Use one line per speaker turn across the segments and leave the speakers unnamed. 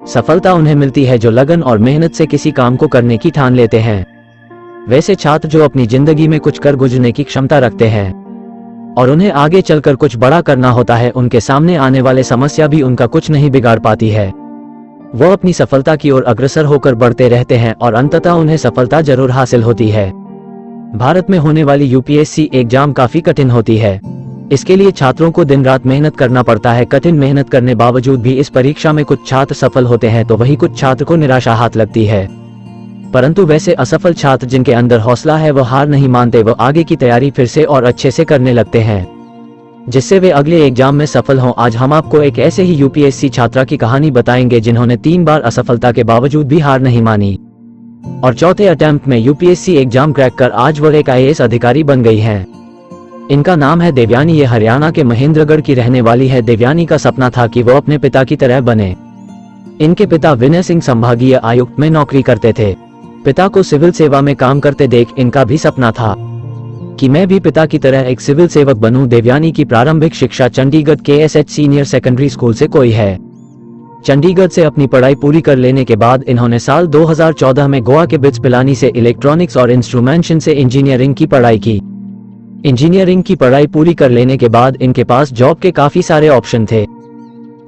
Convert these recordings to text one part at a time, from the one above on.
सफलता उन्हें मिलती है जो लगन और मेहनत से किसी काम को करने की ठान लेते हैं। वैसे छात्र जो अपनी जिंदगी में कुछ कर गुजरने की क्षमता रखते हैं और उन्हें आगे चलकर कुछ बड़ा करना होता है, उनके सामने आने वाले समस्या भी उनका कुछ नहीं बिगाड़ पाती है। वो अपनी सफलता की ओर अग्रसर होकर बढ़ते रहते हैं और अंततः उन्हें सफलता जरूर हासिल होती है। भारत में होने वाली यूपीएससी एग्जाम काफी कठिन होती है। इसके लिए छात्रों को दिन रात मेहनत करना पड़ता है। कठिन मेहनत करने बावजूद भी इस परीक्षा में कुछ छात्र सफल होते हैं तो वही कुछ छात्र को निराशा हाथ लगती है। परंतु वैसे असफल छात्र जिनके अंदर हौसला है वो हार नहीं मानते, वो आगे की तैयारी फिर से और अच्छे से करने लगते हैं जिससे वे अगले एग्जाम में सफल हों। आज हम आपको एक ऐसे ही यूपीएससी छात्रा की कहानी बताएंगे जिन्होंने 3 बार असफलता के बावजूद भी हार नहीं मानी और चौथे अटेम्प्ट में यूपीएससी एग्जाम क्रैक कर आज वो एक आईएएस अधिकारी बन गई हैं। इनका नाम है देवयानी। ये हरियाणा के महेंद्रगढ़ की रहने वाली है। देवयानी का सपना था कि वो अपने पिता की तरह बने। इनके पिता विनय सिंह संभागीय आयुक्त में नौकरी करते थे। पिता को सिविल सेवा में काम करते देख इनका भी सपना था कि मैं भी पिता की तरह एक सिविल सेवक बनूं। देवयानी की प्रारंभिक शिक्षा Chandigarh KSH senior secondary school से कोई है। चंडीगढ़ से अपनी पढ़ाई पूरी कर लेने के बाद इन्होंने साल 2014 में गोवा के बिट्स पिलानी से इलेक्ट्रॉनिक्स और इंस्ट्रूमेंटेशन से इंजीनियरिंग की पढ़ाई की। इंजीनियरिंग की पढ़ाई पूरी कर लेने के बाद इनके पास जॉब के काफी सारे ऑप्शन थे,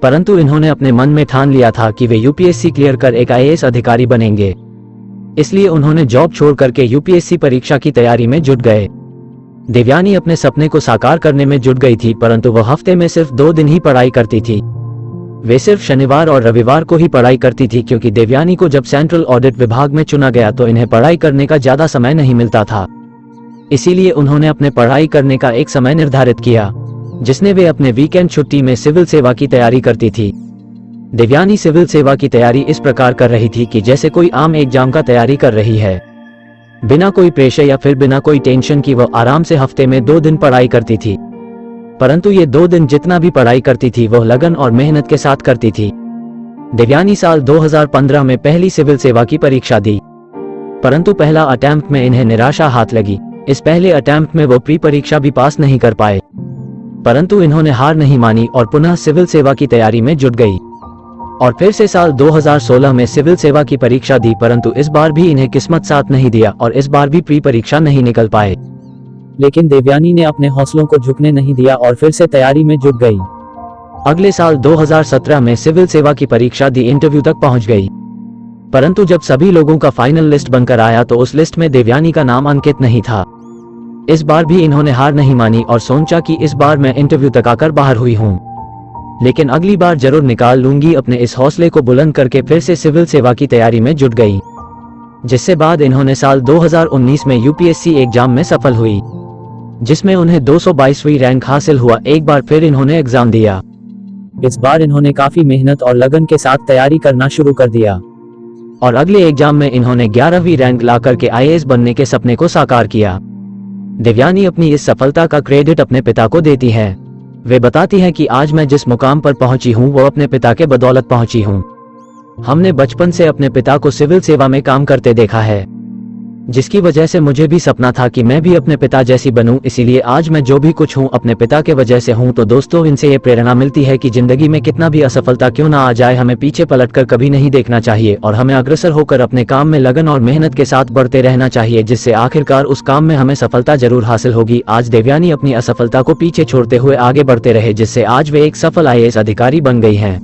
परंतु इन्होंने अपने मन में ठान लिया था कि वे यूपीएससी क्लियर कर एक आईएएस अधिकारी बनेंगे। इसलिए उन्होंने जॉब छोड़ करके यूपीएससी परीक्षा की तैयारी में जुट गए। देवयानी अपने सपने को साकार करने में जुट गई थी, परंतु वह हफ्ते में सिर्फ 2 दिन ही पढ़ाई करती थी। वे सिर्फ शनिवार और रविवार को ही पढ़ाई करती थी क्योंकि देवयानी को जब सेंट्रल ऑडिट विभाग में चुना गया तो इन्हें पढ़ाई करने का ज्यादा समय नहीं मिलता था। इसीलिए उन्होंने अपने पढ़ाई करने का एक समय निर्धारित किया जिसने वे अपने वीकेंड छुट्टी में सिविल सेवा की तैयारी करती थी। देवयानी सिविल सेवा की तैयारी इस प्रकार कर रही थी कि जैसे कोई आम एग्जाम का तैयारी कर रही है, बिना कोई प्रेशर या फिर बिना कोई टेंशन की। वह आराम से हफ्ते में 2 दिन पढ़ाई करती थी, परंतु ये 2 दिन जितना भी पढ़ाई करती थी वह लगन और मेहनत के साथ करती थी। देवयानी साल 2015 में पहली सिविल सेवा की परीक्षा दी, परंतु पहला अटेम्प्ट में इन्हें निराशा हाथ लगी। इस पहले अटेम्प्ट में वो प्री परीक्षा भी पास नहीं कर पाए, परंतु इन्होंने हार नहीं मानी और पुनः सिविल सेवा की तैयारी में जुट गई और फिर से साल 2016 में सिविल सेवा की परीक्षा दी, परंतु इस बार भी इन्हें किस्मत साथ नहीं दिया और इस बार भी प्री परीक्षा नहीं निकल पाए। लेकिन देवयानी ने अपने हौसलों को झुकने नहीं दिया और फिर से तैयारी में जुट गई। अगले साल 2017 में सिविल सेवा की परीक्षा दी, इंटरव्यू तक पहुंच गई, परंतु जब सभी लोगों का फाइनल लिस्ट बनकर आया तो उस लिस्ट में देवयानी का नाम अंकित नहीं था। इस बार भी इन्होंने हार नहीं मानी और सोचा कि इस बार मैं इंटरव्यू तक आकर बाहर हुई हूं, लेकिन अगली बार जरूर निकाल लूंगी। अपने इस हौसले को बुलंद करके फिर से सिविल सेवा की तैयारी में जुट गई, जिससे बाद इन्होंने साल 2019 में यूपीएससी एग्जाम में सफल हुई, जिसमें उन्हें 222वीं रैंक हासिल हुआ। एक बार फिर इन्होंने एग्जाम दिया। इस बार इन्होंने काफी मेहनत और लगन के साथ तैयारी करना शुरू कर दिया और अगले एग्जाम में इन्होंने 11वीं रैंक ला करके आईएएस बनने के सपने को साकार किया। देवयानी अपनी इस सफलता का क्रेडिट अपने पिता को देती है। वे बताती हैं कि आज मैं जिस मुकाम पर पहुंची हूं वो अपने पिता के बदौलत पहुंची हूं। हमने बचपन से अपने पिता को सिविल सेवा में काम करते देखा है, जिसकी वजह से मुझे भी सपना था कि मैं भी अपने पिता जैसी बनूं। इसीलिए आज मैं जो भी कुछ हूं अपने पिता के वजह से हूं। तो दोस्तों, इनसे ये प्रेरणा मिलती है कि जिंदगी में कितना भी असफलता क्यों ना आ जाए, हमें पीछे पलटकर कभी नहीं देखना चाहिए और हमें अग्रसर होकर अपने काम में लगन और मेहनत के साथ बढ़ते रहना चाहिए, जिससे आखिरकार उस काम में हमें सफलता जरूर हासिल होगी। आज देवयानी अपनी असफलता को पीछे छोड़ते हुए आगे बढ़ते रहे, जिससे आज वे एक सफल आईएएस अधिकारी बन गई हैं।